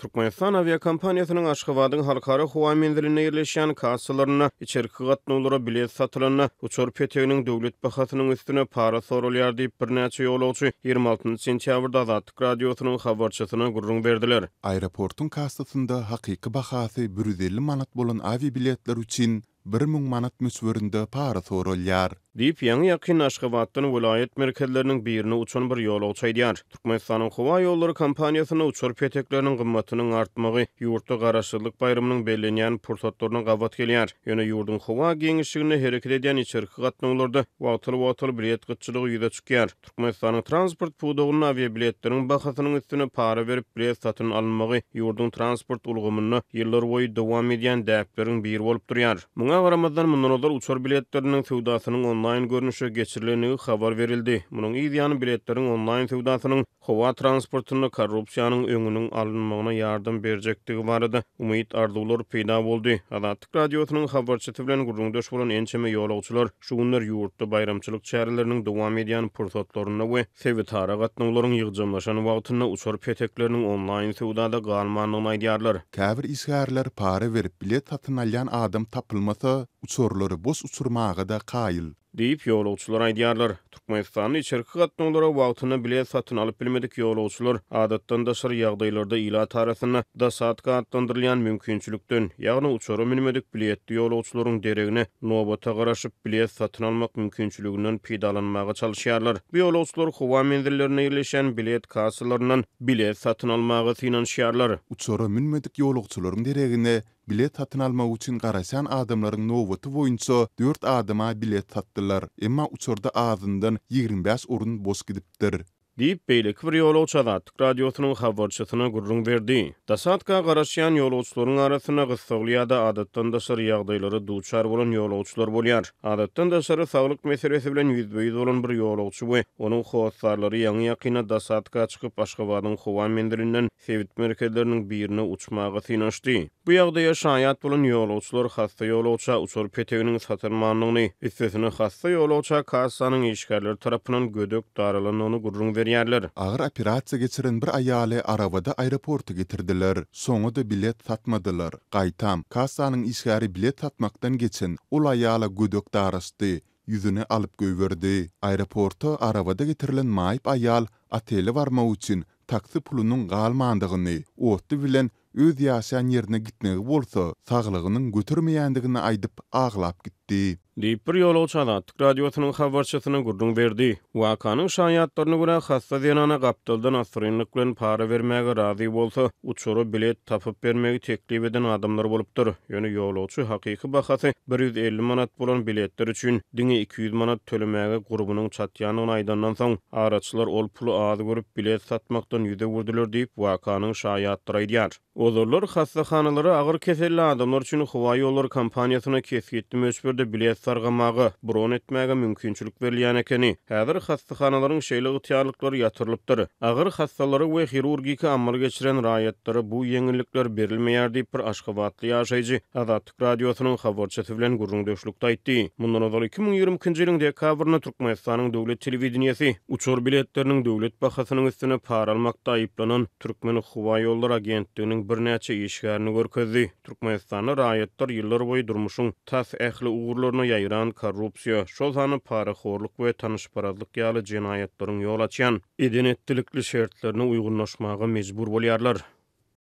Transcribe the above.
Türkmenistan aviakompaniýasynyň Aşgabatyň halkara howa menziline ýerleşýän kassalaryna içerki gatnawlara bilet satylanna uçur peteginiň döwlet bahasynyň üstüne para sorulýar diýip birnäçe ýolagçy 26 sentýabrda Azatlyk radiosynyň habarçysyna gurrun berdiler. Aeroportun kassasynda hakyky bahasy 150 manat bolan aviabiletler üçin 1000 manat müswöründe para sorulýar. Diýip ýa-ni ýakyn Aşgabatdan vilayet merkezleriniň birine uçan bir ýolagçy aýdýar. Türkmenistanyň howa ýolları kompaniýasyna uçur petekleriniň gymmatynyň artmagy ýurtda garaşsyzlyk bayramynyň bellenýän pursatlaryna gabat gelýär. Ýöne ýurdun howa geňişligine hereket edýän içerki gatnawlarda wagtyly bilet gytçylygy ýüze çykýar. Türkmenistanyň transport pudugynyň aviabiletleriň bahasynyň üstüne para berip bilet satyn almagy ýurdun transport ulgamyny ýyllar boýy dowam edýän däpleriň biri bolup durýar. Muňa garamazdan mundan uçur biletleriniň sowdasynyň online görnüşe geçirileni habar verildi. Munun ýa-ni biletlerin online sowdasynyň howa transportyny korrupsiýanyň öňüniň alynmagyna ýardym berjekdigi barada umyt arzuwlar peýda boldy. Azatlyk radiosynyň habarçysy bilen gurrundaş bolan ençeme ýolagçylar şu günler ýurtda bayramçylyk çäreleriniň dowam edýän pursatlaryna we sewitara gatnawlaryň ýygjamlaşan wagtyna uçur petekleriniň online sowdada galmanlygyny aýdýarlar. Käbir isgärler para berip bilet satyn alýan adam tapylmasa uçurlary bos uçurmaga da gaýyl diýip ýolagçylar aýdýarlar. Türkmenistanyň içerki gatnawlara wagtyna bilet satyn alyp bilmedik ýolagçylar adatdan daşary ýagdaýlarda ila tarasyna da saatga atlandyrylýan mümkinçilikden, ýagny uçura minmedik biletli ýolagçylaryň deregine nowbata garaşyp bilet satyn almak mümkinçiliginden peýdalanmaga çalyşýarlar. Bu ýolagçylar howa menzillerine ýerleşen bilet kassalarynyň bilet satyn almagy synanşýarlar. Uçura minmedik ýolagçylaryň deregine bilet satyn almak üçin garaşan adamlaryň nowbaty boýunça 4 adama bilet satdylar. Emma uçurda azyndan 25 urun bos gidipdir. Diýip beýleki bir ýolagçy Azatlyk radiosynyň habarçysyna gurrun berdi. Dasatka garaşýan ýolagçylaryň arasyna gysgaly ýa-da adatdan daşary ýagdaýlara duçar bolan ýolagçylar bolýar. Adatdan daşary saglyk meselesi bilen ýüzbeýiz bolan bir ýolagçy we onuň howatçylary ýa-ni ýakyna dasatka çykyp Aşgabatyň howa mendirinden sewit merkezleriniň birine uçmaga synaşdy. Bu ýagdaýa şaýat bolan ýolagçylar hassa ýolagçy uçur peteginiň satylmanlygyny, üstesine hassa ýolagçy kassanyň işgärleri tarapyndan gödök daralanyny gurrun berýärler. Agyr operasiýa geçiren bir aýaly arabada aeroporta getirdiler. Soňra bilet satmadylar. Gaýtam, kassanyň işgäri bilet satmakdan geçen ol aýala gödök darasty. Yüzüne alıp göýberdi. Aeroporta arabada getirilen maýyp aýal ateli barmak üçin taksi pulunun galmandygyny, otdy bilen öz ýaşaýan ýerine gitmegi bolsa, saglygynyň götürmeýändigini aýdyp aglap gitdi. Diýip bir ýolagçy Azatlyk radiosynyň habarçysyna gurrun berdi. Wakanyň şaýatlaryna görä hassa zenana gapdaldan asrynlyk bilen para bermäge razy bolsa, uçury bilet tapyp bermegi teklip eden adamlar bolupdyr. Ýöne ýolagçy hakyky bahasy 150 manat bolan biletler üçin diňe 200 manat tölemäge gurubunyň çatýanyny aýdandan soň araçylar ol pulu az görüp bilet satmakdan ýüze wurdular diýip wakanyň şaýatlary aýdýar. Ozurlar hassahanalary agyr keselli adamlar üçin howa ýolları kompaniýasyna kesgitli möçberde bilet sargamagy, bron etmäge mümkinçilik berilýän ekeni. Häzir hassahanaların şeýle ýetýärlikleri ýatyrylypdyr. Agyr hassalary we hirurgika amal geçiren raýatlary bu ýeňillikler berilmeýär diýip bir Aşgabatly ýaşaýjy Azatlyk radiosynyň habarçysy bilen gurrundaşlykda aýtdy. Mundan öňki 2020-nji ýylyň dekabryna Türkmenistanyň döwlet telewizionyasy uçur biletleriniň döwlet bahasynyň üstüne para almakda aýyplanan Türkmen Howa ýolları agentliginiň birnäçe işgärini görkezdi. Türkmenistanyň raýatlar ýyllar boýy durmuşyň tas ähli ugurlaryna ýaýran korrupsiýa, şol sany paraxorluk we tanyşparazlyk ýaly jenaýatlaryň ýol açýan edenetdilikli şertlerine uygunlaşmaga mejbur bolýarlar.